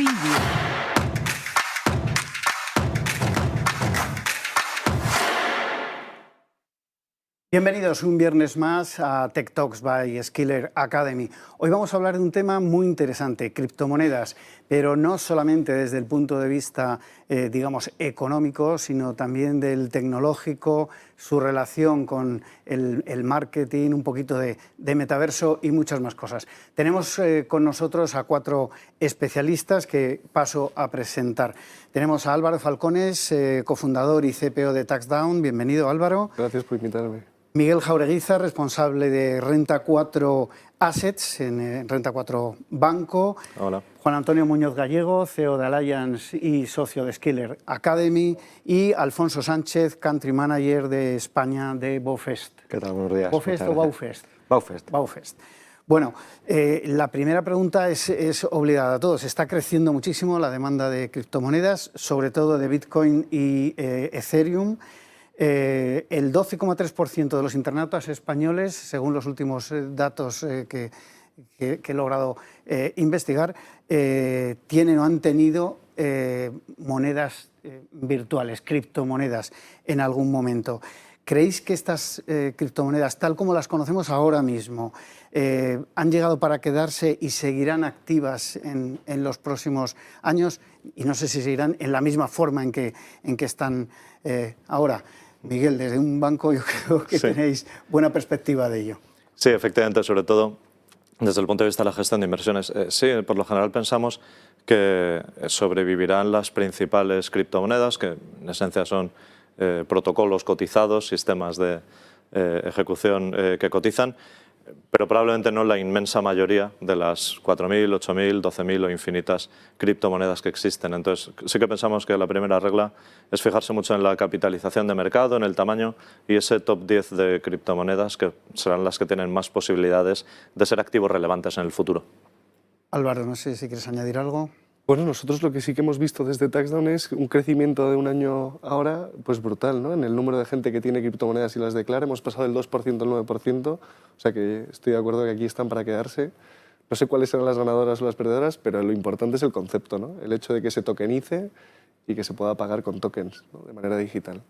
Preview. Bienvenidos un viernes más a Tech Talks by Skiller Academy. Hoy vamos a hablar de un tema muy interesante, criptomonedas, pero no solamente desde el punto de vista, digamos, económico, sino también del tecnológico, su relación con el marketing, un poquito de metaverso y muchas más cosas. Tenemos con nosotros a 4 especialistas que paso a presentar. Tenemos a Álvaro Falcones, cofundador y CPO de TaxDown. Bienvenido, Álvaro. Gracias por invitarme. Miguel Jaureguiza, responsable de Renta 4 Assets en Renta 4 Banco. Hola. Juan Antonio Muñoz Gallego, CEO de Alliance y socio de Skiller Academy. Y Alfonso Sánchez, Country Manager de España de Bowfest. ¿Qué tal? Buenos días. ¿Bowfest o Bowfest? Bowfest. Bowfest. Bueno, la primera pregunta es obligada a todos. Está creciendo muchísimo la demanda de criptomonedas, sobre todo de Bitcoin y Ethereum. El 12,3% de los internautas españoles, según los últimos datos que he logrado investigar, tienen o han tenido monedas virtuales, criptomonedas, en algún momento. ¿Creéis que estas criptomonedas, tal como las conocemos ahora mismo, han llegado para quedarse y seguirán activas en los próximos años? Y no sé si seguirán en la misma forma en que están ahora. Miguel, desde un banco yo creo que tenéis buena perspectiva de ello. Sí, efectivamente, sobre todo desde el punto de vista de la gestión de inversiones. Sí, por lo general pensamos que sobrevivirán las principales criptomonedas, que en esencia son protocolos cotizados, sistemas de ejecución que cotizan, pero probablemente no la inmensa mayoría de las 4.000, 8.000, 12.000 o infinitas criptomonedas que existen. Entonces, sí que pensamos que la primera regla es fijarse mucho en la capitalización de mercado, en el tamaño y ese top 10 de criptomonedas que serán las que tienen más posibilidades de ser activos relevantes en el futuro. Álvaro, no sé si quieres añadir algo. Bueno, nosotros lo que sí que hemos visto desde TaxDown es un crecimiento de un año ahora pues brutal, ¿no? En el número de gente que tiene criptomonedas y las declara hemos pasado del 2% al 9%, o sea que estoy de acuerdo que aquí están para quedarse. No sé cuáles serán las ganadoras o las perdedoras, pero lo importante es el concepto, ¿no? El hecho de que se tokenice y que se pueda pagar con tokens, ¿no? De manera digital.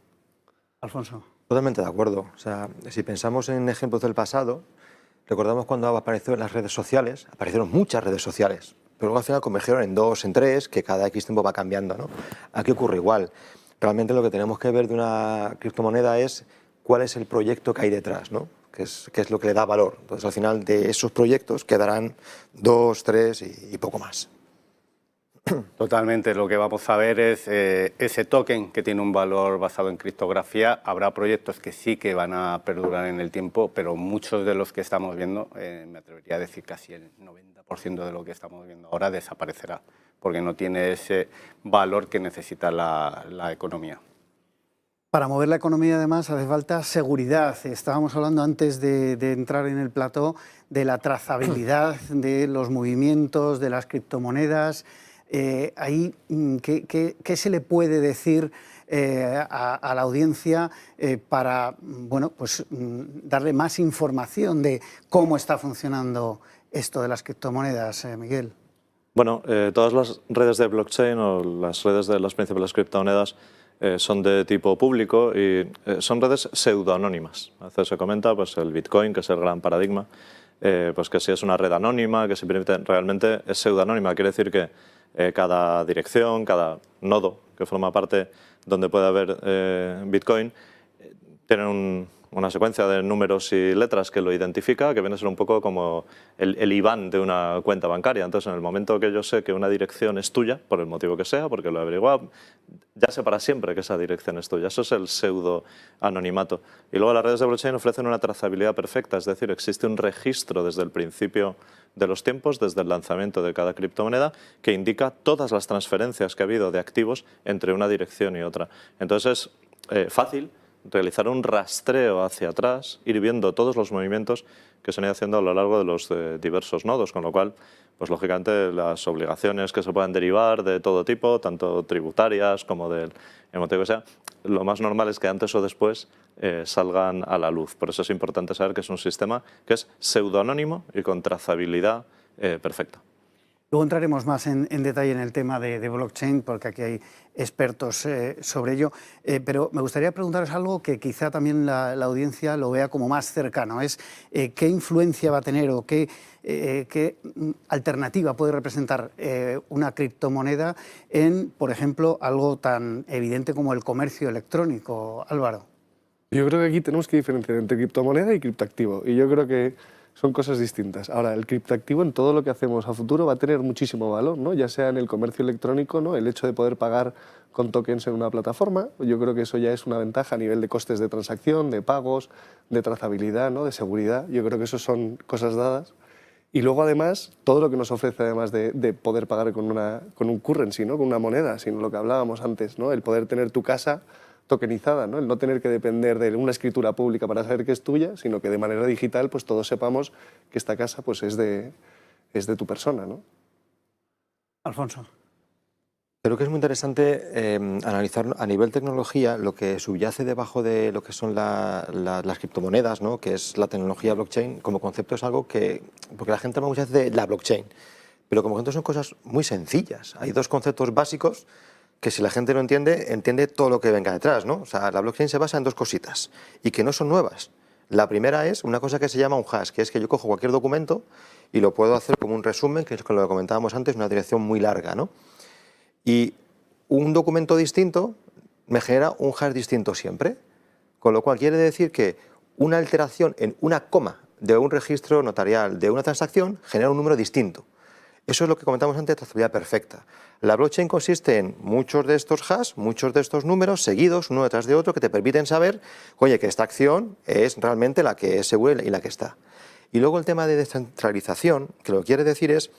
Alfonso. Totalmente de acuerdo. O sea, si pensamos en ejemplos del pasado, recordamos cuando apareció en las redes sociales, aparecieron muchas redes sociales, pero luego al final convergieron en 2, en 3, que cada X tiempo va cambiando, ¿no? Aquí ocurre igual. Realmente lo que tenemos que ver de una criptomoneda es cuál es el proyecto que hay detrás, ¿no? Que es lo que le da valor. Entonces, al final de esos proyectos quedarán 2, 3 y poco más. Totalmente, lo que vamos a ver es ese token que tiene un valor basado en criptografía. Habrá proyectos que sí que van a perdurar en el tiempo, pero muchos de los que estamos viendo, me atrevería a decir casi el 90% de lo que estamos viendo ahora desaparecerá, porque no tiene ese valor que necesita la economía. Para mover la economía, además, hace falta seguridad. Estábamos hablando antes de entrar en el plató de la trazabilidad de los movimientos, de las criptomonedas. Ahí, ¿qué se le puede decir a la audiencia para bueno, pues, darle más información de cómo está funcionando esto de las criptomonedas, Miguel? Bueno, todas las redes de blockchain o las redes de las principales criptomonedas son de tipo público y son redes pseudoanónimas. A veces se comenta pues, el Bitcoin, que es el gran paradigma, pues que si es una red anónima, que si permite, realmente es pseudoanónima. Quiere decir que cada dirección, cada nodo que forma parte donde puede haber Bitcoin, tienen una secuencia de números y letras que lo identifica, que viene a ser un poco como el IBAN de una cuenta bancaria. Entonces, en el momento que yo sé que una dirección es tuya, por el motivo que sea, porque lo he averiguado, ya sé para siempre que esa dirección es tuya. Eso es el pseudo-anonimato. Y luego las redes de blockchain ofrecen una trazabilidad perfecta, es decir, existe un registro desde el principio de los tiempos, desde el lanzamiento de cada criptomoneda, que indica todas las transferencias que ha habido de activos entre una dirección y otra. Entonces, es fácil realizar un rastreo hacia atrás, ir viendo todos los movimientos que se han ido haciendo a lo largo de los diversos nodos, con lo cual, pues lógicamente las obligaciones que se puedan derivar de todo tipo, tanto tributarias como del motivo que sea, lo más normal es que antes o después salgan a la luz. Por eso es importante saber que es un sistema que es pseudoanónimo y con trazabilidad perfecta. Luego entraremos más en detalle en el tema de blockchain, porque aquí hay expertos sobre ello, pero me gustaría preguntaros algo que quizá también la audiencia lo vea como más cercano, es qué influencia va a tener o qué alternativa puede representar una criptomoneda en, por ejemplo, algo tan evidente como el comercio electrónico. Álvaro. Yo creo que aquí tenemos que diferenciar entre criptomoneda y criptoactivo, y yo creo que son cosas distintas. Ahora, el criptoactivo en todo lo que hacemos a futuro va a tener muchísimo valor, ¿no? Ya sea en el comercio electrónico, ¿no? El hecho de poder pagar con tokens en una plataforma, yo creo que eso ya es una ventaja a nivel de costes de transacción, de pagos, de trazabilidad, ¿no? De seguridad. Yo creo que eso son cosas dadas. Y luego, además, todo lo que nos ofrece, además de poder pagar con un currency, ¿no? Con una moneda, sino lo que hablábamos antes, ¿no? El poder tener tu casa tokenizada, ¿no? El no tener que depender de una escritura pública para saber que es tuya, sino que de manera digital pues todos sepamos que esta casa pues es de tu persona, ¿no? Alfonso. Creo que es muy interesante analizar a nivel tecnología lo que subyace debajo de lo que son las criptomonedas, ¿no? Que es la tecnología blockchain. Como concepto es algo que, porque la gente habla muchas veces de la blockchain, pero como concepto son cosas muy sencillas. Hay dos conceptos básicos que si la gente lo entiende, entiende todo lo que venga detrás, ¿no? O sea, la blockchain se basa en dos cositas y que no son nuevas. La primera es una cosa que se llama un hash, que es que yo cojo cualquier documento y lo puedo hacer como un resumen, que es con lo que comentábamos antes, una dirección muy larga, ¿no? Y un documento distinto me genera un hash distinto siempre, con lo cual quiere decir que una alteración en una coma de un registro notarial, de una transacción, genera un número distinto. Eso es lo que comentamos antes de trazabilidad perfecta. La blockchain consiste en muchos de estos hash, muchos de estos números seguidos uno detrás de otro que te permiten saber, oye, que esta acción es realmente la que es segura y la que está. Y luego el tema de descentralización, que lo que quiere decir es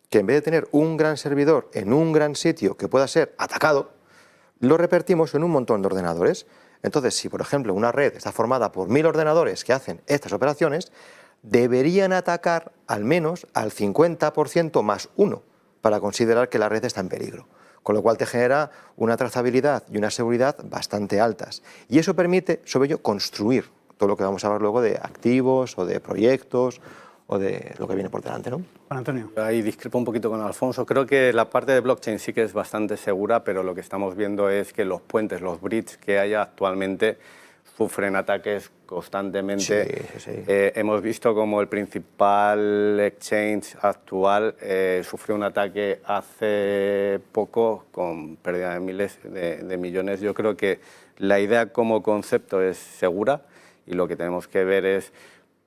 que en vez de tener un gran servidor en un gran sitio que pueda ser atacado, lo repartimos en un montón de ordenadores. Entonces, si por ejemplo una red está formada por 1000 ordenadores que hacen estas operaciones, deberían atacar al menos al 50% más uno para considerar que la red está en peligro. Con lo cual te genera una trazabilidad y una seguridad bastante altas. Y eso permite, sobre ello, construir todo lo que vamos a hablar luego de activos o de proyectos o de lo que viene por delante, ¿no? Juan Antonio. Ahí discrepo un poquito con Alfonso. Creo que la parte de blockchain sí que es bastante segura, pero lo que estamos viendo es que los puentes, los bridges que hay actualmente sufren ataques constantemente. Sí. Hemos visto como el principal exchange actual sufrió un ataque hace poco con pérdida de miles de millones. Yo creo que la idea como concepto es segura y lo que tenemos que ver es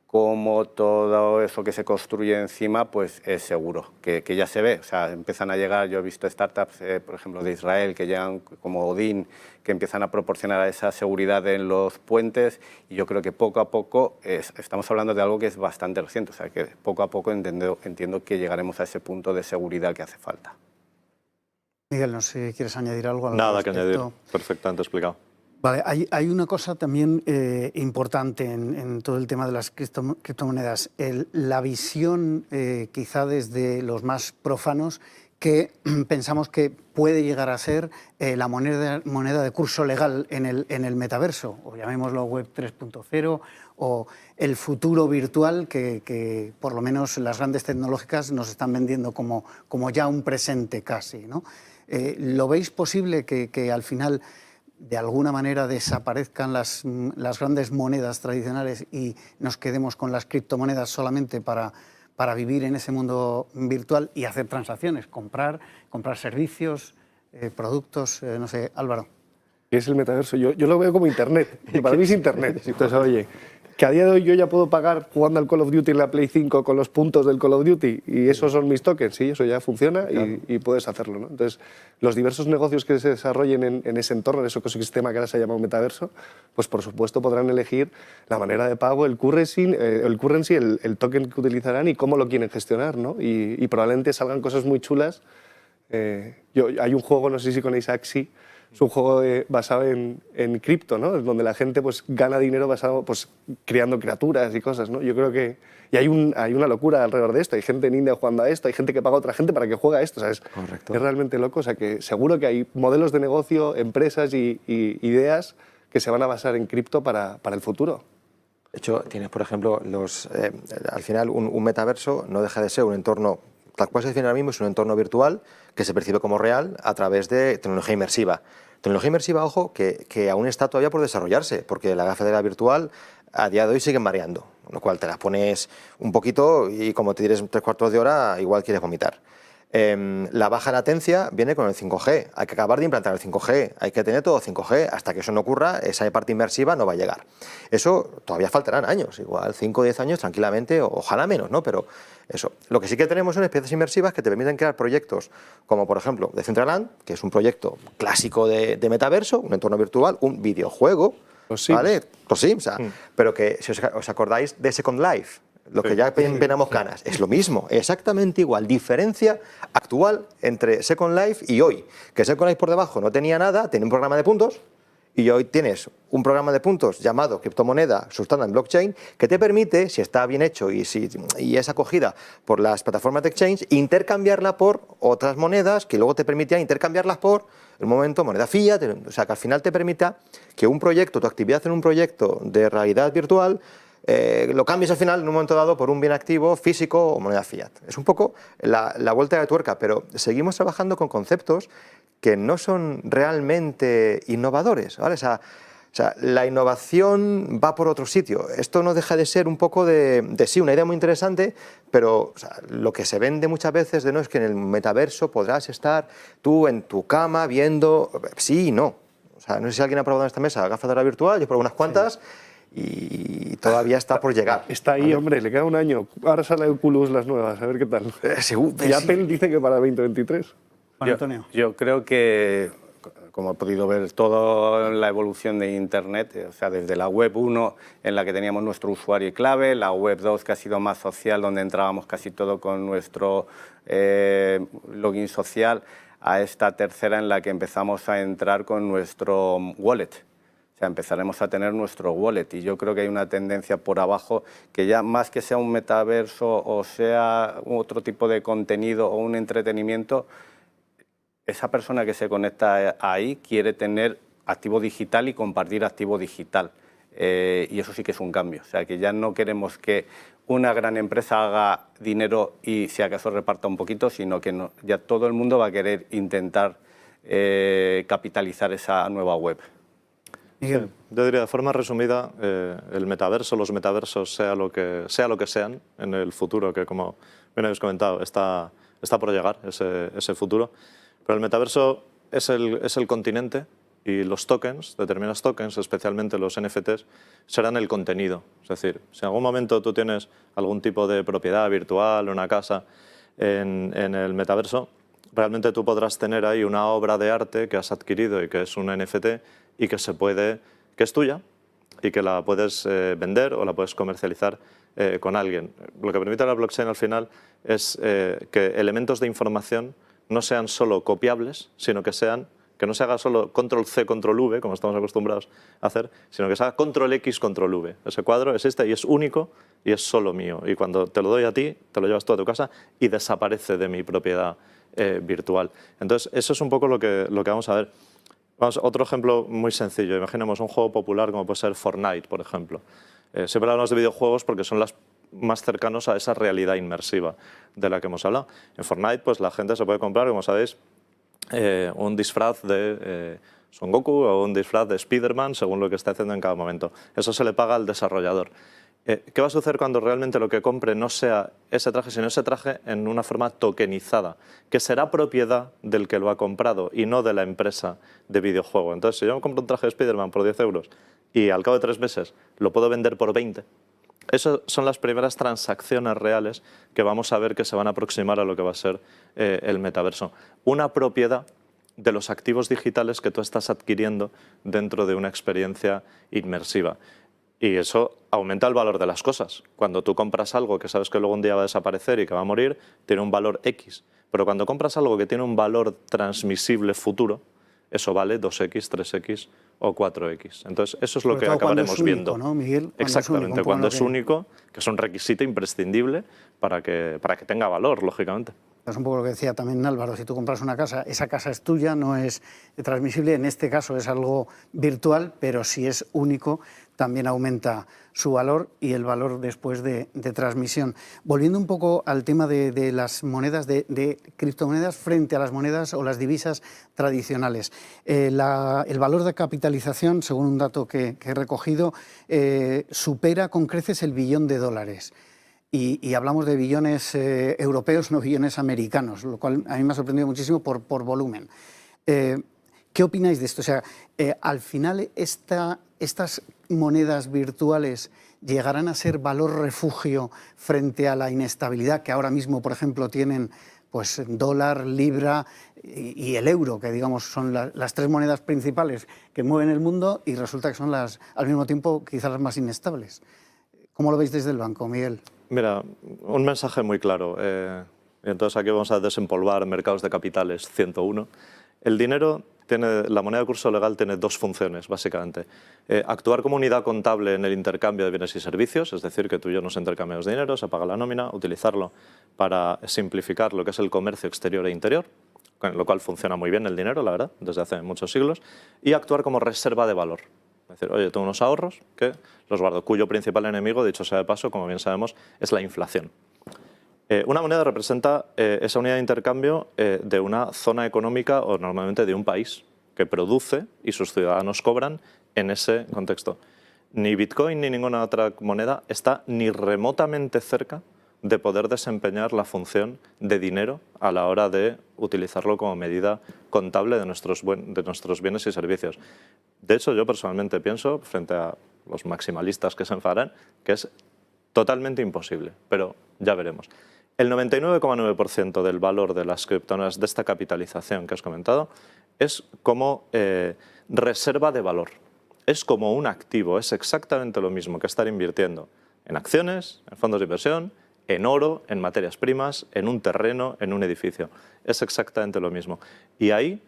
cómo todo eso que se construye encima pues es seguro, que ya se ve. O sea, empiezan a llegar, yo he visto startups, por ejemplo, de Israel, que llegan como Odin, que empiezan a proporcionar esa seguridad en los puentes, y yo creo que poco a poco, estamos hablando de algo que es bastante reciente, o sea, que poco a poco entiendo que llegaremos a ese punto de seguridad que hace falta. Miguel, no sé si quieres añadir algo al Nada que respecto. añadir, perfectamente explicado. Vale, hay una cosa también importante en todo el tema de las criptomonedas, la visión quizá desde los más profanos que pensamos que puede llegar a ser la moneda de curso legal en el metaverso, o llamémoslo Web 3.0, o el futuro virtual que por lo menos las grandes tecnológicas nos están vendiendo como ya un presente casi, ¿no? ¿Lo veis posible que al final de alguna manera desaparezcan las grandes monedas tradicionales y nos quedemos con las criptomonedas solamente para vivir en ese mundo virtual y hacer transacciones, comprar servicios, productos? No sé, Álvaro. ¿Qué es el metaverso? Yo lo veo como Internet, que para mí es Internet. Entonces, oye, que a día de hoy yo ya puedo pagar jugando al Call of Duty en la Play 5 con los puntos del Call of Duty y esos son mis tokens, sí, eso ya funciona, claro. y puedes hacerlo, ¿no? Entonces, los diversos negocios que se desarrollen en ese entorno, en ese ecosistema que ahora se ha llamado metaverso, pues por supuesto podrán elegir la manera de pago, el currency, el token que utilizarán y cómo lo quieren gestionar, ¿no? Y probablemente salgan cosas muy chulas. Hay un juego, no sé si con Axie, es un juego basado en cripto, ¿no? Donde la gente pues, gana dinero basado pues, creando criaturas y cosas, ¿no? Yo creo que y hay una locura alrededor de esto. Hay gente en India jugando a esto, hay gente que paga a otra gente para que juegue a esto. O sea, es realmente loco. O sea, que seguro que hay modelos de negocio, empresas y ideas que se van a basar en cripto para el futuro. De hecho, tienes, por ejemplo, al final un metaverso no deja de ser un entorno tal cual se define ahora mismo, es un entorno virtual que se percibe como real a través de tecnología inmersiva. Tecnología inmersiva, ojo, que aún está todavía por desarrollarse, porque la gafa de la virtual a día de hoy siguen mareando, con lo cual te las pones un poquito y como te tires 3/4 de hora, igual quieres vomitar. La baja latencia viene con el 5G, hay que acabar de implantar el 5G, hay que tener todo 5G, hasta que eso no ocurra, esa parte inmersiva no va a llegar. Eso todavía faltarán años, igual 5 o 10 años tranquilamente, ojalá menos, ¿no? Pero eso. Lo que sí que tenemos son experiencias inmersivas que te permiten crear proyectos como, por ejemplo, Decentraland, que es un proyecto clásico de metaverso, un entorno virtual, un videojuego, Los Sims. ¿vale? Los Sims, pero que, si os acordáis de Second Life, lo que ya penamos canas, es lo mismo, exactamente igual. Diferencia actual entre Second Life y hoy, que Second Life por debajo no tenía nada, tenía un programa de puntos, y hoy tienes un programa de puntos llamado criptomoneda sustentada en blockchain que te permite, si está bien hecho y es acogida por las plataformas de exchange, intercambiarla por otras monedas que luego te permitirán intercambiarlas por, en un momento, moneda fiat, o sea, que al final te permita que un proyecto, tu actividad en un proyecto de realidad virtual, lo cambies al final en un momento dado por un bien activo físico o moneda fiat. Es un poco la vuelta de tuerca, pero seguimos trabajando con conceptos que no son realmente innovadores, ¿vale? O sea, la innovación va por otro sitio. Esto no deja de ser un poco sí, una idea muy interesante, pero o sea, lo que se vende muchas veces no es que en el metaverso podrás estar tú en tu cama viendo... Sí y no. O sea, no sé si alguien ha probado en esta mesa gafas de realidad virtual, yo he probado unas cuantas... Y todavía está por llegar. Está ahí, ¿vale? Hombre, le queda un año. Ahora sale Oculus las nuevas, a ver qué tal. Y Apple dice que para 2023. Juan Antonio. Yo creo que, como he podido ver, toda la evolución de Internet, o sea, desde la web 1, en la que teníamos nuestro usuario y clave, la web 2, que ha sido más social, donde entrábamos casi todo con nuestro login social, a esta tercera en la que empezamos a entrar con nuestro wallet. O sea, empezaremos a tener nuestro wallet y yo creo que hay una tendencia por abajo que ya más que sea un metaverso o sea otro tipo de contenido o un entretenimiento, esa persona que se conecta ahí quiere tener activo digital y compartir activo digital. Y eso sí que es un cambio. O sea, que ya no queremos que una gran empresa haga dinero y si acaso reparta un poquito, sino que no, ya todo el mundo va a querer intentar capitalizar esa nueva web. Sí, yo diría de forma resumida, el metaverso, los metaversos, sea lo que sean en el futuro, que como bien habéis comentado, está por llegar ese futuro, pero el metaverso es el continente y los tokens, determinados tokens, especialmente los NFTs, serán el contenido. Es decir, si en algún momento tú tienes algún tipo de propiedad virtual, una casa en el metaverso, realmente tú podrás tener ahí una obra de arte que has adquirido y que es un NFT y que es tuya y que la puedes vender o la puedes comercializar con alguien. Lo que permite la blockchain al final es que elementos de información no sean solo copiables, sino que no se haga solo control-C, control-V, como estamos acostumbrados a hacer, sino que se haga control-X, control-V. Ese cuadro existe y es único y es solo mío. Y cuando te lo doy a ti, te lo llevas tú a tu casa y desaparece de mi propiedad virtual. Entonces, eso es un poco lo que vamos a ver. Otro ejemplo muy sencillo. Imaginemos un juego popular como puede ser Fortnite, por ejemplo. Siempre hablamos de videojuegos porque son los más cercanos a esa realidad inmersiva de la que hemos hablado. En Fortnite, pues la gente se puede comprar, como sabéis, un disfraz de Son Goku o un disfraz de Spider-Man, según lo que esté haciendo en cada momento. Eso se le paga al desarrollador. ¿Qué va a suceder cuando realmente lo que compre no sea ese traje, sino ese traje en una forma tokenizada, que será propiedad del que lo ha comprado y no de la empresa de videojuego? Entonces, si yo me compro un traje de Spider-Man por 10 euros y al cabo de 3 meses lo puedo vender por 20, esas son las primeras transacciones reales que vamos a ver que se van a aproximar a lo que va a ser el metaverso. Una propiedad de los activos digitales que tú estás adquiriendo dentro de una experiencia inmersiva. Y eso aumenta el valor de las cosas. Cuando tú compras algo que sabes que luego un día va a desaparecer y que va a morir, tiene un valor X. Pero cuando compras algo que tiene un valor transmisible futuro, eso vale 2X, 3X o 4X. Entonces, eso es lo que acabaremos viendo. ¿No, Miguel? Exactamente, cuando es único, que es un requisito imprescindible para que tenga valor, lógicamente. Es un poco lo que decía también Álvaro, si tú compras una casa, esa casa es tuya, no es transmisible, en este caso es algo virtual, pero si es único también aumenta su valor y el valor después de transmisión. Volviendo un poco al tema de las monedas, de criptomonedas frente a las monedas o las divisas tradicionales. El valor de capitalización, según un dato que he recogido, supera con creces el billón de dólares. Y hablamos de billones europeos, no billones americanos, lo cual a mí me ha sorprendido muchísimo por volumen. ¿Qué opináis de esto? O sea, al final estas monedas virtuales llegarán a ser valor refugio frente a la inestabilidad que ahora mismo, por ejemplo, tienen pues dólar, libra y el euro, que digamos son las tres monedas principales que mueven el mundo y resulta que son al mismo tiempo quizás las más inestables. ¿Cómo lo veis desde el banco, Miguel? Mira, un mensaje muy claro. Entonces aquí vamos a desempolvar mercados de capitales 101. El dinero la moneda de curso legal tiene dos funciones, básicamente. Actuar como unidad contable en el intercambio de bienes y servicios, es decir, que tú y yo nos intercambiamos dinero, se paga la nómina, utilizarlo para simplificar lo que es el comercio exterior e interior, con lo cual funciona muy bien el dinero, la verdad, desde hace muchos siglos, y actuar como reserva de valor. Es decir, oye, tengo unos ahorros que los guardo, cuyo principal enemigo, dicho sea de paso, como bien sabemos, es la inflación. Una moneda representa esa unidad de intercambio de una zona económica o normalmente de un país que produce y sus ciudadanos cobran en ese contexto. Ni Bitcoin ni ninguna otra moneda está ni remotamente cerca de poder desempeñar la función de dinero a la hora de utilizarlo como medida contable de nuestros bienes y servicios. De hecho, yo personalmente pienso, frente a los maximalistas que se enfadarán, que es totalmente imposible, pero ya veremos. El 99,9% del valor de las criptomonedas, de esta capitalización que os he comentado, es como reserva de valor. Es como un activo, es exactamente lo mismo que estar invirtiendo en acciones, en fondos de inversión, en oro, en materias primas, en un terreno, en un edificio. Es exactamente lo mismo. Y ahí,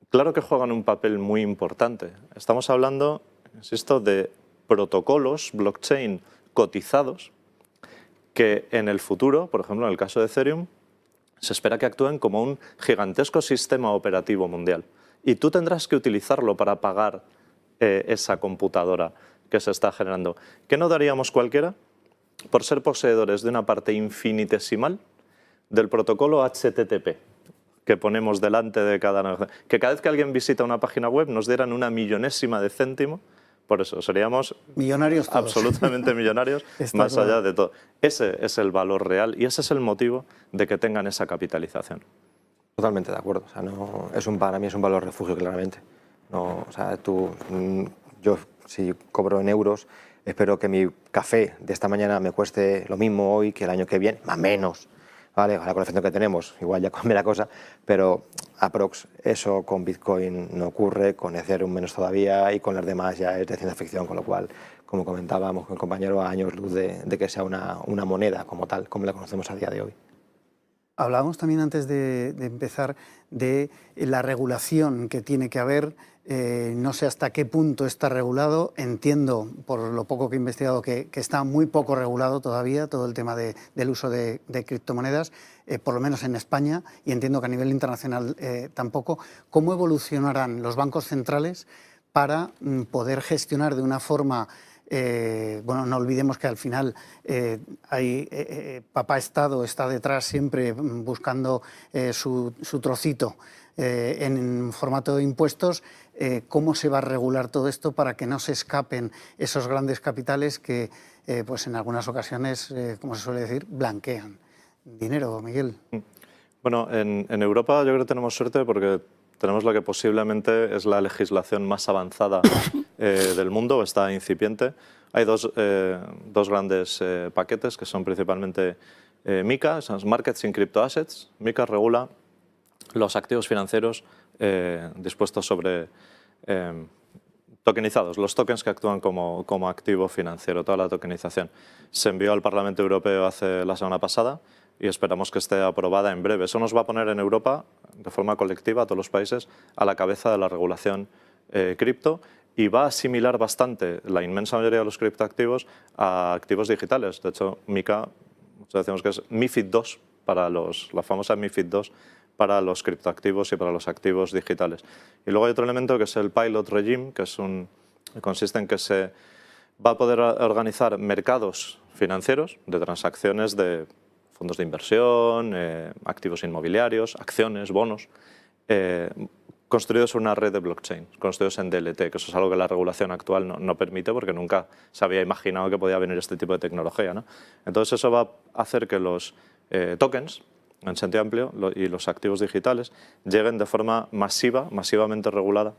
claro que juegan un papel muy importante. Estamos hablando, insisto, de protocolos blockchain cotizados que en el futuro, por ejemplo en el caso de Ethereum, se espera que actúen como un gigantesco sistema operativo mundial. Y tú tendrás que utilizarlo para pagar esa computadora que se está generando. ¿Qué no daríamos cualquiera por ser poseedores de una parte infinitesimal del protocolo HTTP que ponemos delante de que cada vez que alguien visita una página web nos dieran una millonésima de céntimo? Por eso, seríamos millonarios todos. Absolutamente millonarios, más claro. Allá de todo. Ese es el valor real y ese es el motivo de que tengan esa capitalización. Totalmente de acuerdo. O sea, para mí es un valor refugio, claramente. No, o sea, yo si cobro en euros, espero que mi café de esta mañana me cueste lo mismo hoy que el año que viene, más o menos. ¿Vale? Con la colección que tenemos, igual ya cambia la cosa, pero aprox eso con Bitcoin no ocurre, con Ethereum menos todavía y con las demás ya es de ciencia ficción, con lo cual, como comentábamos con el compañero, a años luz de que sea una moneda como tal, como la conocemos a día de hoy. Hablábamos también antes de empezar de la regulación que tiene que haber. No sé hasta qué punto está regulado. Entiendo, por lo poco que he investigado, que está muy poco regulado todavía todo el tema del uso de criptomonedas, por lo menos en España, y entiendo que a nivel internacional tampoco. ¿Cómo evolucionarán los bancos centrales para poder gestionar de una forma... bueno, no olvidemos que al final papá Estado está detrás siempre buscando su trocito en formato de impuestos? ¿Cómo se va a regular todo esto para que no se escapen esos grandes capitales que pues en algunas ocasiones, como se suele decir, blanquean dinero, Miguel? Bueno, en Europa yo creo que tenemos suerte porque tenemos lo que posiblemente es la legislación más avanzada del mundo, está incipiente. Hay dos grandes paquetes que son principalmente MiCA, son Markets in Crypto Assets. MiCA regula los activos financieros dispuestos sobre tokenizados, los tokens que actúan como activo financiero, toda la tokenización. Se envió al Parlamento Europeo la semana pasada y esperamos que esté aprobada en breve. Eso nos va a poner en Europa, de forma colectiva, a todos los países, a la cabeza de la regulación cripto y va a asimilar bastante la inmensa mayoría de los criptoactivos a activos digitales. De hecho, MiCA, decimos que es MiFID II para la famosa MiFID II, para los criptoactivos y para los activos digitales. Y luego hay otro elemento que es el Pilot Regime, que consiste en que se va a poder organizar mercados financieros de transacciones de fondos de inversión, activos inmobiliarios, acciones, bonos, construidos en una red de blockchain, construidos en DLT, que eso es algo que la regulación actual no permite porque nunca se había imaginado que podía venir este tipo de tecnología, ¿no? Entonces eso va a hacer que los tokens, en sentido amplio, y los activos digitales lleguen de forma masivamente regulada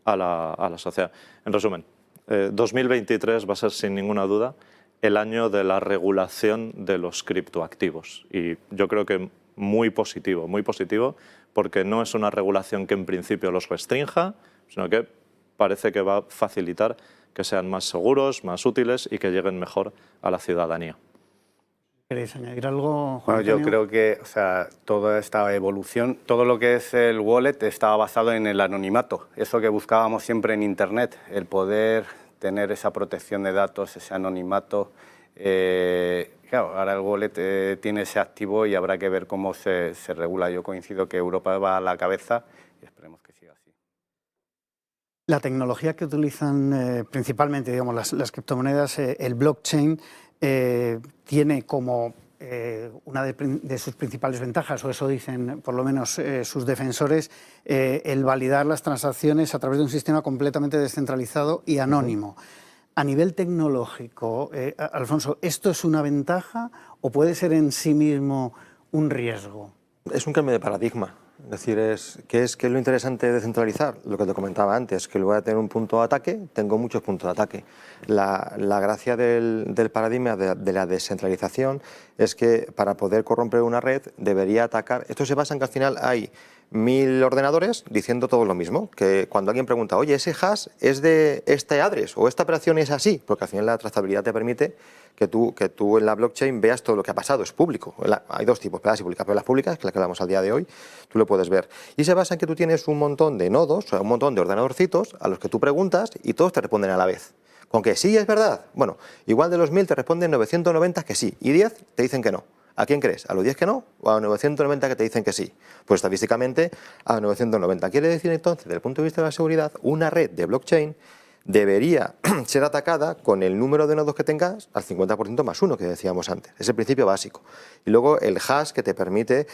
a la sociedad. En resumen, 2023 va a ser sin ninguna duda el año de la regulación de los criptoactivos y yo creo que muy positivo, porque no es una regulación que en principio los restrinja, sino que parece que va a facilitar que sean más seguros, más útiles y que lleguen mejor a la ciudadanía. ¿Queréis añadir algo, Juan Bueno, yo Antonio? creo que toda esta evolución, todo lo que es el wallet estaba basado en el anonimato, eso que buscábamos siempre en Internet, el poder tener esa protección de datos, ese anonimato. Claro, ahora el wallet tiene ese activo y habrá que ver cómo se regula. Yo coincido que Europa va a la cabeza y esperemos que siga así. La tecnología que utilizan principalmente, digamos, las criptomonedas, el blockchain, tiene como una de sus principales ventajas, o eso dicen por lo menos sus defensores, el validar las transacciones a través de un sistema completamente descentralizado y anónimo. A nivel tecnológico, Alfonso, ¿esto es una ventaja o puede ser en sí mismo un riesgo? Es un cambio de paradigma. Es decir, ¿qué es lo interesante de centralizar? Lo que te comentaba antes, que en lugar de tener un punto de ataque, tengo muchos puntos de ataque. La gracia del paradigma de la descentralización es que para poder corromper una red debería atacar. Esto se basa en que al final hay 1000 ordenadores diciendo todo lo mismo, que cuando alguien pregunta, oye, ese hash es de este address o esta operación es así, porque al final la trazabilidad te permite que tú en la blockchain veas todo lo que ha pasado, es público. Hay dos tipos, privadas y públicas, pero las públicas, que es la que hablamos al día de hoy, tú lo puedes ver. Y se basa en que tú tienes un montón de nodos, o sea, un montón de ordenadorcitos a los que tú preguntas y todos te responden a la vez. ¿Con que sí es verdad? Bueno, igual de los 1000 te responden 990 que sí y 10 te dicen que no. ¿A quién crees? ¿A los 10 que no o a 990 que te dicen que sí? Pues estadísticamente a 990. Quiere decir entonces, desde el punto de vista de la seguridad, una red de blockchain debería ser atacada con el número de nodos que tengas al 50% más 1 que decíamos antes. Es el principio básico. Y luego el hash que te permite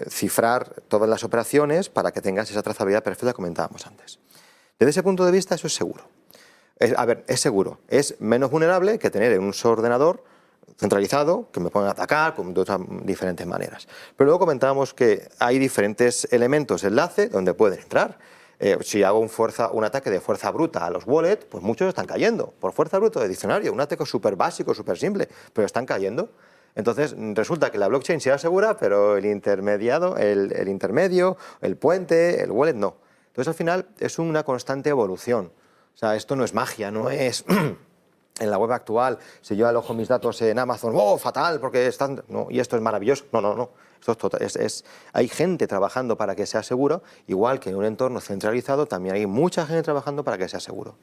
cifrar todas las operaciones para que tengas esa trazabilidad perfecta que comentábamos antes. Desde ese punto de vista eso es seguro. Es seguro. Es menos vulnerable que tener en un solo ordenador centralizado, que me pueden atacar de otras diferentes maneras. Pero luego comentábamos que hay diferentes elementos de enlace donde pueden entrar. Si hago un ataque de fuerza bruta a los wallets, pues muchos están cayendo. Por fuerza bruta de diccionario, un ataque súper básico, súper simple, pero están cayendo. Entonces resulta que la blockchain sea segura, pero el intermedio, el puente, el wallet no. Entonces al final es una constante evolución. O sea, esto no es magia, no es... En la web actual, si yo alojo mis datos en Amazon, ¡oh, fatal! Porque están... No, y esto es maravilloso. No. Esto es total, hay gente trabajando para que sea seguro, igual que en un entorno centralizado también hay mucha gente trabajando para que sea seguro.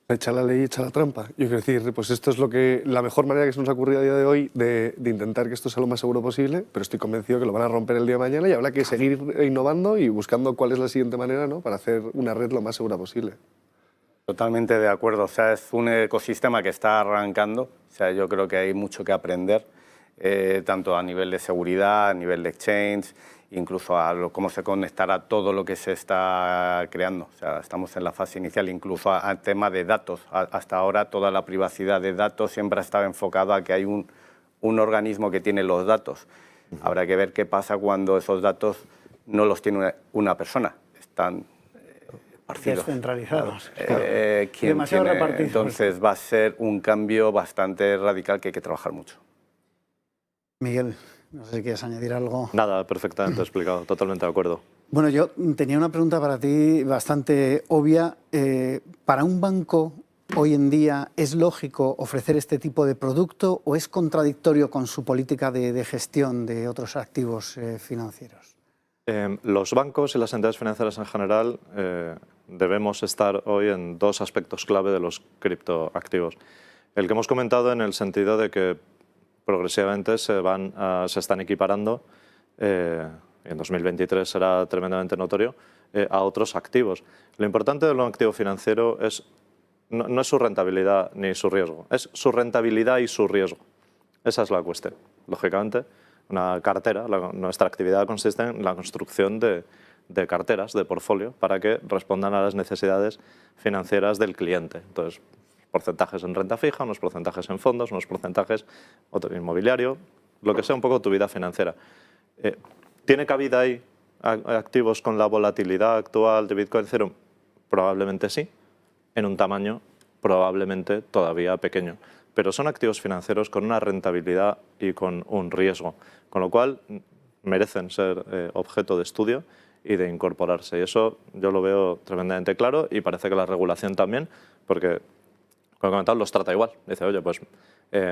Echa la ley, echa la trampa. Yo quiero decir, pues esto es la mejor manera que se nos ha ocurrido a día de hoy de intentar que esto sea lo más seguro posible, pero estoy convencido que lo van a romper el día de mañana y habrá que seguir innovando y buscando cuál es la siguiente manera, ¿no?, para hacer una red lo más segura posible. Totalmente de acuerdo. O sea, es un ecosistema que está arrancando. O sea, yo creo que hay mucho que aprender, tanto a nivel de seguridad, a nivel de exchange, incluso a cómo se conectará todo lo que se está creando. O sea, estamos en la fase inicial, incluso al tema de datos. Hasta ahora toda la privacidad de datos siempre ha estado enfocada a que hay un organismo que tiene los datos. Habrá que ver qué pasa cuando esos datos no los tiene una persona. Están descentralizados. Demasiado repartidos. Entonces va a ser un cambio bastante radical que hay que trabajar mucho. Miguel, no sé si quieres añadir algo. Nada, perfectamente explicado, totalmente de acuerdo. Bueno, yo tenía una pregunta para ti bastante obvia. ¿Para un banco hoy en día es lógico ofrecer este tipo de producto o es contradictorio con su política de gestión de otros activos financieros? Los bancos y las entidades financieras en general debemos estar hoy en dos aspectos clave de los criptoactivos. El que hemos comentado en el sentido de que progresivamente se están equiparando, en 2023 será tremendamente notorio, a otros activos. Lo importante de un activo financiero no es su rentabilidad ni su riesgo, es su rentabilidad y su riesgo. Esa es la cuestión. Lógicamente, una cartera, nuestra actividad consiste en la construcción de carteras, de portfolio, para que respondan a las necesidades financieras del cliente. Entonces, porcentajes en renta fija, unos porcentajes en fondos, unos porcentajes otro inmobiliario, lo que sea un poco tu vida financiera. ¿Tiene cabida ahí activos con la volatilidad actual de Bitcoin, Ethereum? Probablemente sí, en un tamaño probablemente todavía pequeño. Pero son activos financieros con una rentabilidad y con un riesgo, con lo cual merecen ser objeto de estudio y de incorporarse. Y eso yo lo veo tremendamente claro y parece que la regulación también, porque, como he comentado, los trata igual. Dice, oye, pues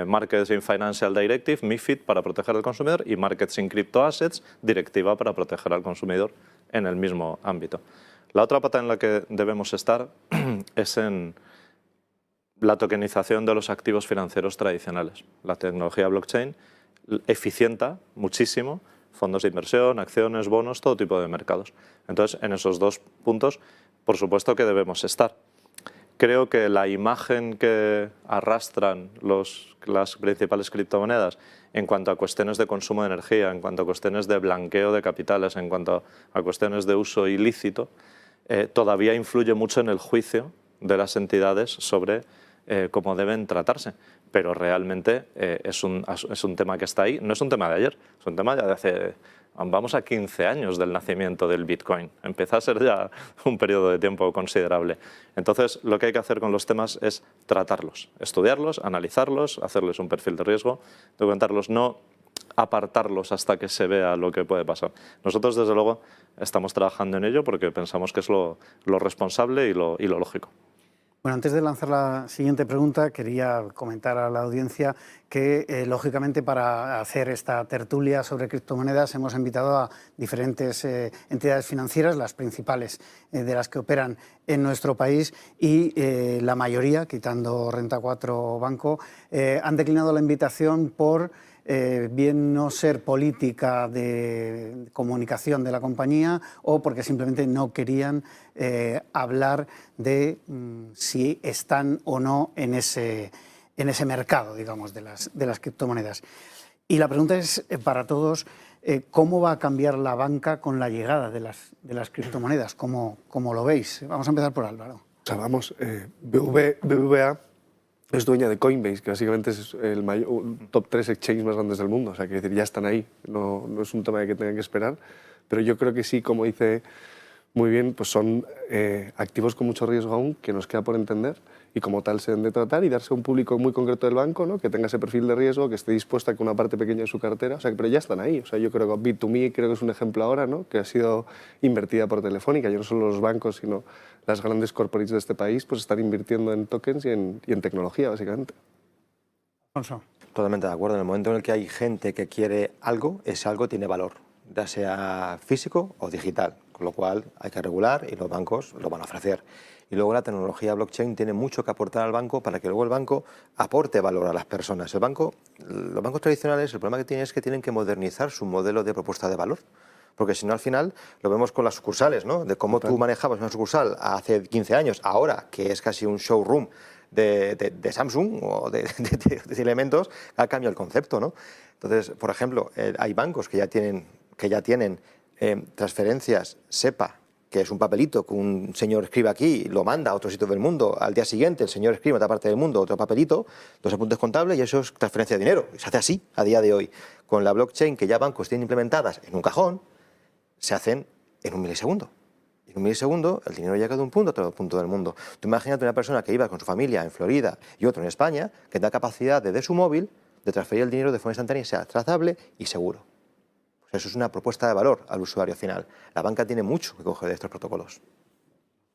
Markets in Financial Directive, MiFID, para proteger al consumidor, y Markets in Crypto Assets, directiva para proteger al consumidor en el mismo ámbito. La otra pata en la que debemos estar es en la tokenización de los activos financieros tradicionales. La tecnología blockchain eficienta muchísimo fondos de inversión, acciones, bonos, todo tipo de mercados. Entonces, en esos dos puntos, por supuesto que debemos estar. Creo que la imagen que arrastran las principales criptomonedas en cuanto a cuestiones de consumo de energía, en cuanto a cuestiones de blanqueo de capitales, en cuanto a cuestiones de uso ilícito, todavía influye mucho en el juicio de las entidades sobre cómo deben tratarse. Pero realmente es un tema que está ahí, no es un tema de ayer, es un tema ya de hace, vamos a 15 años del nacimiento del Bitcoin. Empieza a ser ya un periodo de tiempo considerable. Entonces, lo que hay que hacer con los temas es tratarlos, estudiarlos, analizarlos, hacerles un perfil de riesgo, documentarlos, no apartarlos hasta que se vea lo que puede pasar. Nosotros, desde luego, estamos trabajando en ello porque pensamos que es lo responsable y lo lógico. Bueno, antes de lanzar la siguiente pregunta, quería comentar a la audiencia que, lógicamente, para hacer esta tertulia sobre criptomonedas hemos invitado a diferentes entidades financieras, las principales de las que operan en nuestro país, y la mayoría, quitando Renta 4 Banco, han declinado la invitación por bien no ser política de comunicación de la compañía o porque simplemente no querían hablar de si están o no en ese mercado, digamos, de las criptomonedas. Y la pregunta es para todos, ¿cómo va a cambiar la banca con la llegada de las criptomonedas? ¿Cómo lo veis? Vamos a empezar por Álvaro. O sea, vamos, BBVA es dueña de Coinbase, que básicamente es el top 3 exchange más grandes del mundo. O sea, que decir, ya están ahí, no es un tema de que tengan que esperar. Pero yo creo que sí, como dice muy bien, pues son activos con mucho riesgo aún, que nos queda por entender, y como tal se deben de tratar y darse a un público muy concreto del banco, ¿no? Que tenga ese perfil de riesgo, que esté dispuesta a que una parte pequeña de su cartera, o sea, pero ya están ahí. O sea, yo creo que Bit2Me creo que es un ejemplo ahora, ¿no? Que ha sido invertida por Telefónica, ya no solo los bancos, sino las grandes corporates de este país, pues están invirtiendo en tokens y en tecnología, básicamente. Alfonso. Totalmente de acuerdo. En el momento en el que hay gente que quiere algo, ese algo tiene valor, ya sea físico o digital, con lo cual hay que regular y los bancos lo van a ofrecer. Y luego la tecnología blockchain tiene mucho que aportar al banco para que luego el banco aporte valor a las personas. Los bancos tradicionales, el problema que tienen es que tienen que modernizar su modelo de propuesta de valor. Porque si no, al final, lo vemos con las sucursales, ¿no? De cómo tú manejabas una sucursal hace 15 años, ahora que es casi un showroom de Samsung o de elementos, ha cambiado el concepto, ¿no? Entonces, por ejemplo, hay bancos que ya tienen transferencias SEPA, que es un papelito que un señor escribe aquí y lo manda a otro sitio del mundo. Al día siguiente el señor escribe en otra parte del mundo otro papelito, 2 apuntes contables, y eso es transferencia de dinero. Y se hace así a día de hoy. Con la blockchain que ya bancos tienen implementadas en un cajón, se hacen en un milisegundo. Y en un milisegundo el dinero llega de un punto a otro punto del mundo. Tú imagínate una persona que iba con su familia en Florida y otro en España, que da capacidad desde su móvil de transferir el dinero de forma instantánea y sea trazable y seguro. Pues eso es una propuesta de valor al usuario final. La banca tiene mucho que coger de estos protocolos.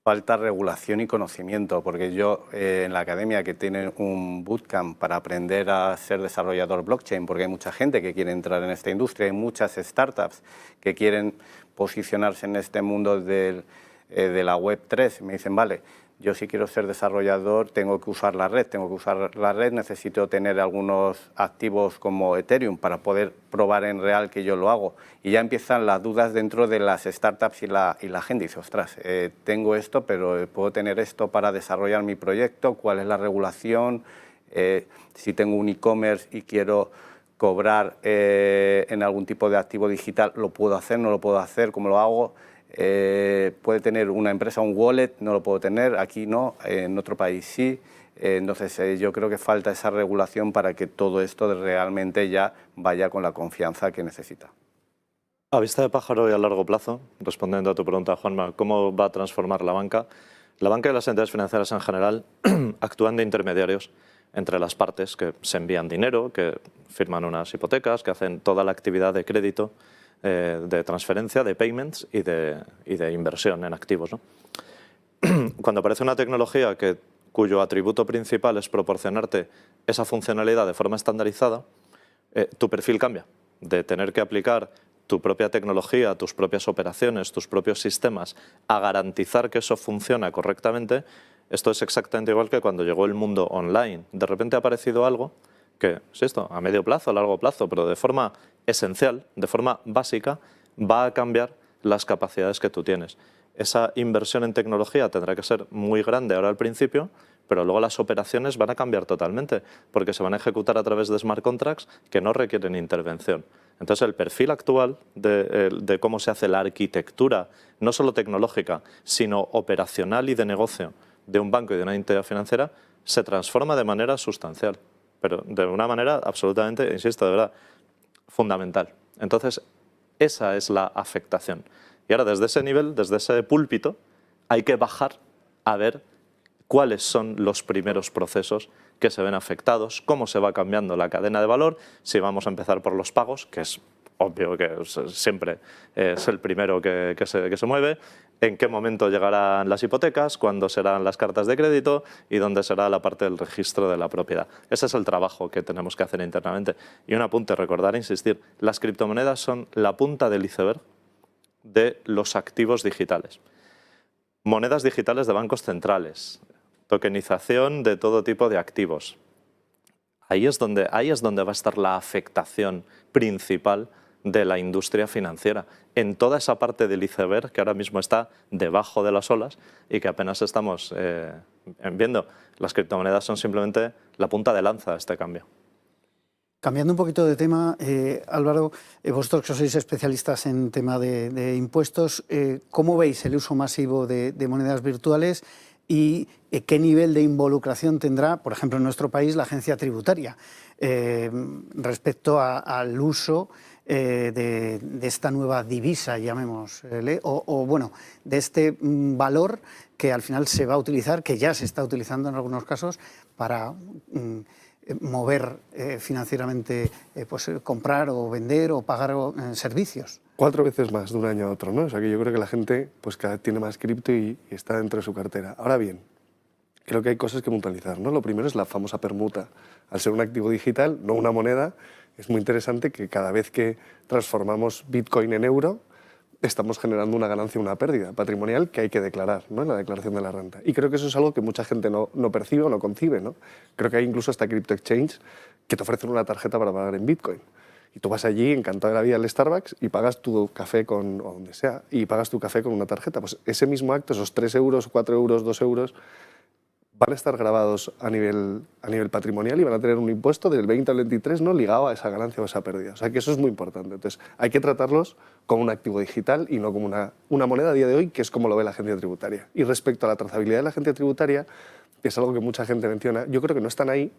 Falta regulación y conocimiento, porque yo en la academia, que tiene un bootcamp para aprender a ser desarrollador blockchain, porque hay mucha gente que quiere entrar en esta industria, hay muchas startups que quieren posicionarse en este mundo de la Web3, me dicen, vale, yo si quiero ser desarrollador tengo que usar la red, necesito tener algunos activos como Ethereum para poder probar en real que yo lo hago. Y ya empiezan las dudas dentro de las startups y la gente dice, ostras, tengo esto, pero ¿puedo tener esto para desarrollar mi proyecto? ¿Cuál es la regulación? Si tengo un e-commerce y quiero cobrar en algún tipo de activo digital, ¿lo puedo hacer? ¿No lo puedo hacer? ¿Cómo lo hago? Puede tener una empresa un wallet, no lo puedo tener, aquí no, en otro país sí. Entonces yo creo que falta esa regulación para que todo esto realmente ya vaya con la confianza que necesita. A vista de pájaro y a largo plazo, respondiendo a tu pregunta, Juanma, ¿cómo va a transformar la banca? La banca y las entidades financieras en general actúan de intermediarios entre las partes que se envían dinero, que firman unas hipotecas, que hacen toda la actividad de crédito, de transferencia, de payments y de inversión en activos, ¿no? Cuando aparece una tecnología cuyo atributo principal es proporcionarte esa funcionalidad de forma estandarizada, tu perfil cambia. De tener que aplicar tu propia tecnología, tus propias operaciones, tus propios sistemas a garantizar que eso funciona correctamente, esto es exactamente igual que cuando llegó el mundo online. De repente ha aparecido algo que, es esto, a medio plazo, a largo plazo, pero de forma esencial, de forma básica, va a cambiar las capacidades que tú tienes. Esa inversión en tecnología tendrá que ser muy grande ahora al principio, pero luego las operaciones van a cambiar totalmente, porque se van a ejecutar a través de smart contracts que no requieren intervención. Entonces el perfil actual de cómo se hace la arquitectura, no solo tecnológica, sino operacional y de negocio de un banco y de una entidad financiera, se transforma de manera sustancial, pero de una manera absolutamente, insisto, de verdad, fundamental. Entonces, esa es la afectación. Y ahora, desde ese nivel, desde ese púlpito, hay que bajar a ver cuáles son los primeros procesos que se ven afectados, cómo se va cambiando la cadena de valor, si vamos a empezar por los pagos, que es obvio que siempre es el primero que se mueve, en qué momento llegarán las hipotecas, cuándo serán las cartas de crédito y dónde será la parte del registro de la propiedad. Ese es el trabajo que tenemos que hacer internamente. Y un apunte, recordar, insistir, las criptomonedas son la punta del iceberg de los activos digitales. Monedas digitales de bancos centrales, tokenización de todo tipo de activos. Ahí es donde va a estar la afectación principal de la industria financiera, en toda esa parte del iceberg que ahora mismo está debajo de las olas y que apenas estamos viendo. Las criptomonedas son simplemente la punta de lanza de este cambio. Cambiando un poquito de tema, Álvaro, vosotros que sois especialistas en tema de impuestos, ¿cómo veis el uso masivo de monedas virtuales y qué nivel de involucración tendrá, por ejemplo, en nuestro país, la agencia tributaria respecto al uso de esta nueva divisa, llamémosle, o bueno, de este valor que al final se va a utilizar, que ya se está utilizando en algunos casos, para mover financieramente, pues comprar o vender o pagar servicios? 4 veces más de un año a otro, ¿no? O sea que yo creo que la gente pues cada vez tiene más cripto y está dentro de su cartera. Ahora bien, creo que hay cosas que puntualizar, ¿no? Lo primero es la famosa permuta. Al ser un activo digital, no una moneda, es muy interesante que cada vez que transformamos Bitcoin en euro, estamos generando una ganancia o una pérdida patrimonial que hay que declarar, ¿no?, en la declaración de la renta. Y creo que eso es algo que mucha gente no percibe o no concibe, ¿no? Creo que hay incluso hasta crypto exchange que te ofrecen una tarjeta para pagar en Bitcoin. Y tú vas allí encantado de la vida al Starbucks y pagas tu café o donde sea, y pagas tu café con una tarjeta. Pues ese mismo acto, esos 3 euros, 4 euros, 2 euros, van a estar grabados a nivel patrimonial y van a tener un impuesto del 20 al 23, ¿no?, ligado a esa ganancia o esa pérdida. O sea que eso es muy importante. Entonces hay que tratarlos como un activo digital y no como una moneda a día de hoy, que es como lo ve la agencia tributaria. Y respecto a la trazabilidad de la agencia tributaria, que es algo que mucha gente menciona, yo creo que no están ahí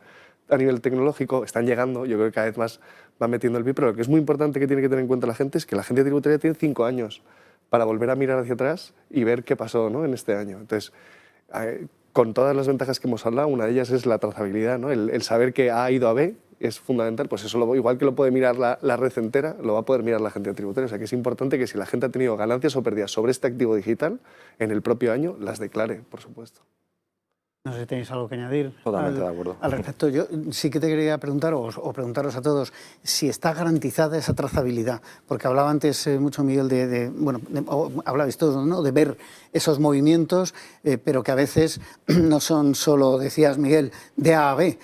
a nivel tecnológico, están llegando, yo creo que cada vez más van metiendo el pie, pero lo que es muy importante que tiene que tener en cuenta la gente es que la agencia tributaria tiene 5 años para volver a mirar hacia atrás y ver qué pasó, ¿no?, en este año. Entonces, con todas las ventajas que hemos hablado, una de ellas es la trazabilidad, ¿no? El saber que A ha ido a B es fundamental, pues eso igual que lo puede mirar la red entera, lo va a poder mirar la agencia tributaria. O sea que es importante que si la gente ha tenido ganancias o pérdidas sobre este activo digital en el propio año, las declare, por supuesto. No sé si tenéis algo que añadir. Totalmente de acuerdo. Al respecto, yo sí que te quería preguntar, o preguntaros a todos, si está garantizada esa trazabilidad. Porque hablaba antes mucho Miguel hablabais todos, ¿no?, de ver esos movimientos, pero que a veces no son solo, decías Miguel, de A a B.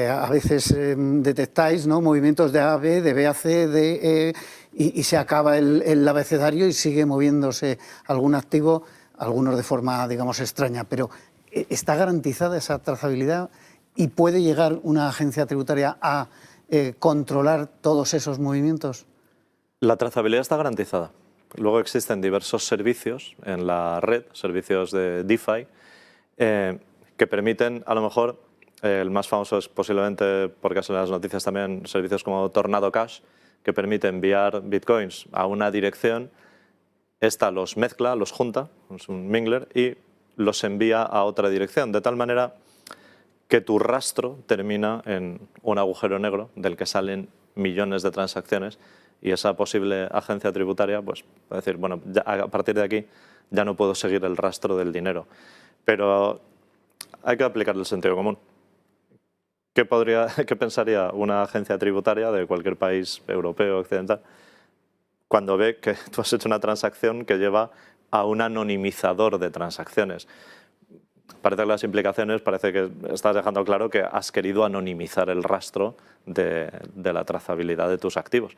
A veces detectáis, ¿no?, movimientos de A a B, de B a C, de E, y se acaba el abecedario y sigue moviéndose algún activo, algunos de forma, digamos, extraña. Pero ¿está garantizada esa trazabilidad y puede llegar una agencia tributaria a controlar todos esos movimientos? La trazabilidad está garantizada. Luego existen diversos servicios en la red, servicios de DeFi, que permiten, a lo mejor, el más famoso es posiblemente, porque salen las noticias también, servicios como Tornado Cash, que permite enviar bitcoins a una dirección, esta los mezcla, los junta, es un mingler, y los envía a otra dirección, de tal manera que tu rastro termina en un agujero negro del que salen millones de transacciones, y esa posible agencia tributaria pues puede decir, bueno, ya, a partir de aquí ya no puedo seguir el rastro del dinero. Pero hay que aplicar el sentido común. ¿Qué pensaría una agencia tributaria de cualquier país europeo, occidental, cuando ve que tú has hecho una transacción que lleva a un anonimizador de transacciones? Parece que las implicaciones, parece que estás dejando claro que has querido anonimizar el rastro de la trazabilidad de tus activos.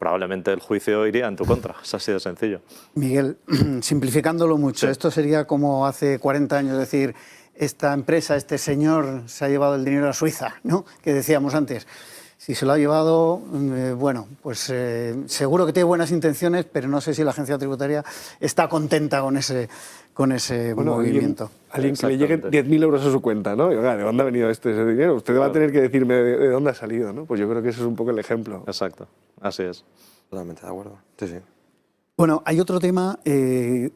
Probablemente el juicio iría en tu contra, es así de sencillo. Miguel, simplificándolo mucho, sí. Esto sería como hace 40 años decir, esta empresa, este señor se ha llevado el dinero a Suiza, ¿no?, que decíamos antes. Si se lo ha llevado, bueno, pues seguro que tiene buenas intenciones, pero no sé si la agencia tributaria está contenta con ese movimiento. Alguien que le lleguen 10.000 euros a su cuenta, ¿no? Y, oiga, ¿de dónde ha venido ese dinero? Usted va a tener que decirme de dónde ha salido, ¿no? Pues yo creo que ese es un poco el ejemplo. Exacto, así es. Totalmente de acuerdo. Sí, sí. Bueno, hay otro tema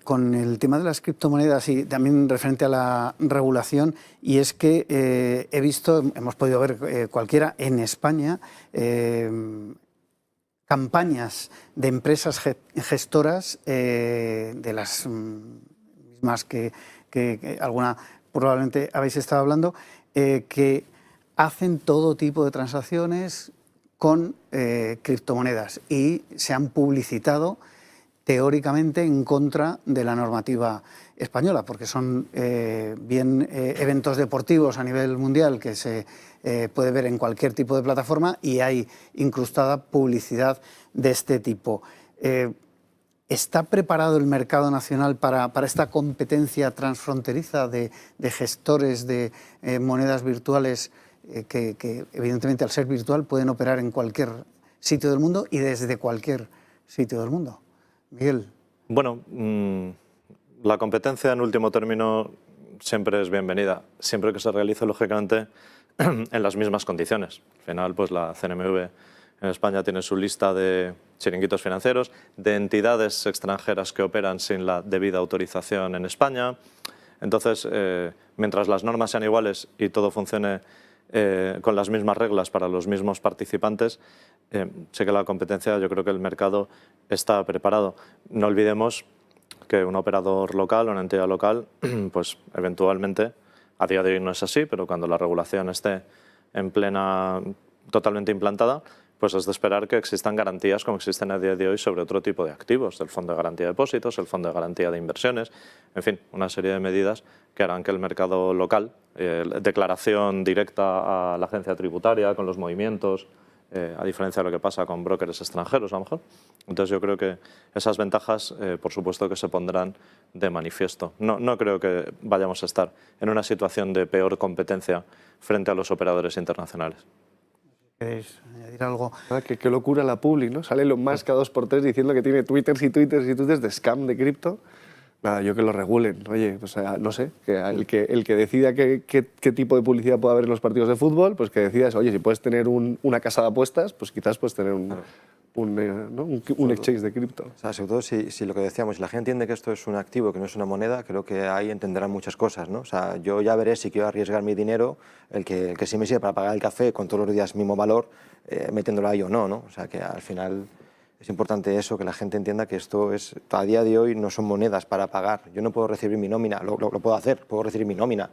con el tema de las criptomonedas y también referente a la regulación, y es que he visto, hemos podido ver cualquiera en España, campañas de empresas gestoras, de las mismas que alguna probablemente habéis estado hablando, que hacen todo tipo de transacciones con criptomonedas y se han publicitado teóricamente en contra de la normativa española, porque son bien eventos deportivos a nivel mundial que se puede ver en cualquier tipo de plataforma y hay incrustada publicidad de este tipo. ¿Está preparado el mercado nacional para esta competencia transfronteriza de gestores de monedas virtuales que evidentemente al ser virtual pueden operar en cualquier sitio del mundo y desde cualquier sitio del mundo? Miguel. Bueno, la competencia en último término siempre es bienvenida, siempre que se realice lógicamente en las mismas condiciones. Al final, pues la CNMV en España tiene su lista de chiringuitos financieros, de entidades extranjeras que operan sin la debida autorización en España. Entonces, mientras las normas sean iguales y todo funcione con las mismas reglas para los mismos participantes, sé que la competencia, yo creo que el mercado está preparado. No olvidemos que un operador local o una entidad local, pues eventualmente, a día de hoy no es así, pero cuando la regulación esté en plena, totalmente implantada, pues es de esperar que existan garantías como existen a día de hoy sobre otro tipo de activos, el Fondo de Garantía de Depósitos, el Fondo de Garantía de Inversiones, en fin, una serie de medidas que harán que el mercado local, declaración directa a la agencia tributaria con los movimientos, a diferencia de lo que pasa con brokers extranjeros a lo mejor. Entonces yo creo que esas ventajas, por supuesto que se pondrán de manifiesto. No creo que vayamos a estar en una situación de peor competencia frente a los operadores internacionales. ¿Queréis añadir algo? Qué locura la public, ¿no? Sale Elon Musk cada 2x3 diciendo que tiene twitters y twitters y twitters de scam de cripto. Nada, yo que lo regulen. Oye, pues no sé, que el que decida qué tipo de publicidad puede haber en los partidos de fútbol, pues que decidas, oye, si puedes tener una casa de apuestas, pues quizás puedes tener un exchange de cripto. O sea, sobre todo si lo que decíamos, si la gente entiende que esto es un activo, que no es una moneda, creo que ahí entenderán muchas cosas, ¿no? O sea, yo ya veré si quiero arriesgar mi dinero, el que sí me sirve para pagar el café con todos los días mismo valor, metiéndolo ahí o no, ¿no? O sea, que al final es importante eso, que la gente entienda que esto es, a día de hoy no son monedas para pagar. Yo no puedo recibir mi nómina, lo puedo hacer, puedo recibir mi nómina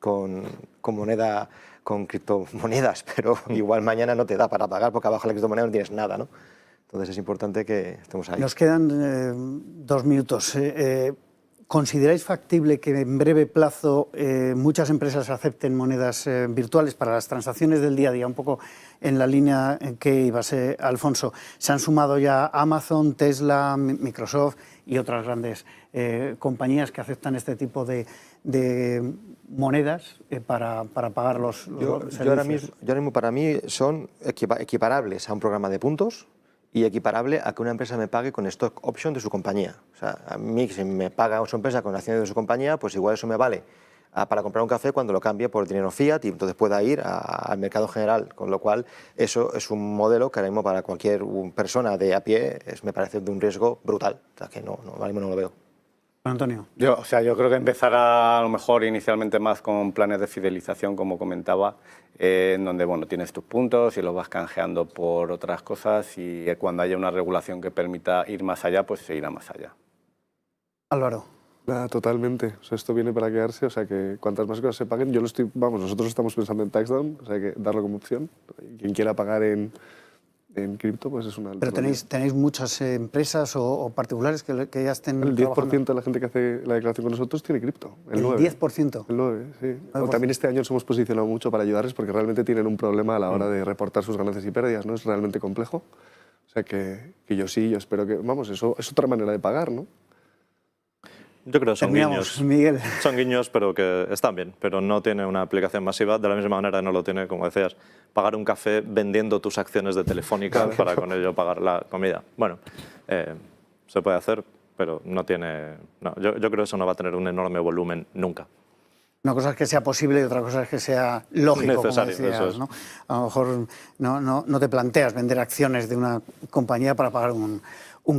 moneda, con criptomonedas, pero igual mañana no te da para pagar porque abajo de la criptomoneda no tienes nada, ¿no? Entonces es importante que estemos ahí. Nos quedan 2 minutos. ¿Consideráis factible que en breve plazo muchas empresas acepten monedas virtuales para las transacciones del día a día? Un poco en la línea en que ibas, Alfonso. Se han sumado ya Amazon, Tesla, Microsoft y otras grandes compañías que aceptan este tipo de monedas para pagar los servicios. Yo ahora mismo para mí son equiparables a un programa de puntos y equiparable a que una empresa me pague con stock option de su compañía. O sea, a mí si me paga su empresa con acciones de su compañía, pues igual eso me vale para comprar un café cuando lo cambie por dinero fiat y entonces pueda ir al mercado general, con lo cual eso es un modelo que ahora mismo para cualquier persona de a pie me parece de un riesgo brutal, o sea que ahora mismo no lo veo. Antonio. Yo creo que empezará a lo mejor inicialmente más con planes de fidelización, como comentaba, en donde tienes tus puntos y los vas canjeando por otras cosas y cuando haya una regulación que permita ir más allá, pues se irá más allá. Álvaro. Totalmente. O sea, esto viene para quedarse, o sea que cuantas más cosas se paguen, nosotros estamos pensando en TaxDown, o sea que darlo como opción. Quien quiera pagar en cripto, pues es una alternativa. Pero tenéis muchas empresas o particulares que ya estén El 10% trabajando. de la gente que hace la declaración con nosotros tiene cripto. ¿El 9%. 10%? El 9%, sí. También este año nos hemos posicionado mucho para ayudarles porque realmente tienen un problema a la hora de reportar sus ganancias y pérdidas, ¿no? Es realmente complejo. O sea que yo espero que, eso es otra manera de pagar, ¿no? Yo creo que son Terminamos, guiños. Miguel. Son guiños, pero que están bien, pero no tiene una aplicación masiva. De la misma manera no lo tiene, como decías, pagar un café vendiendo tus acciones de Telefónica para con ello pagar la comida. Bueno, se puede hacer, pero no tiene... No, yo creo que eso no va a tener un enorme volumen nunca. Una cosa es que sea posible y otra cosa es que sea lógico, necesario, como decías, eso es. ¿no? A lo mejor no te planteas vender acciones de una compañía para pagar un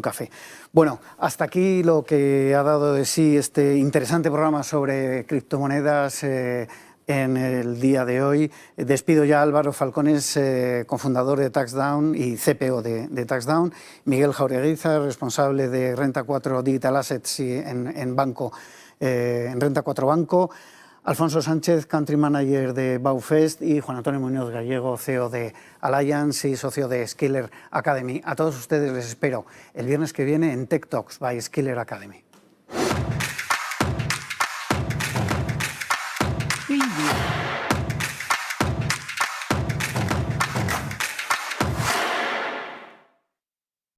café. Bueno, hasta aquí lo que ha dado de sí este interesante programa sobre criptomonedas en el día de hoy. Despido ya a Álvaro Falcones, cofundador de TaxDown y CPO de TaxDown, Miguel Jaureguiza, responsable de Renta 4 Digital Assets en Renta 4 Banco, Alfonso Sánchez, Country Manager de Baufest y Juan Antonio Muñoz Gallego, CEO de Alliance y socio de Skiller Academy. A todos ustedes les espero el viernes que viene en Tech Talks by Skiller Academy. Preview.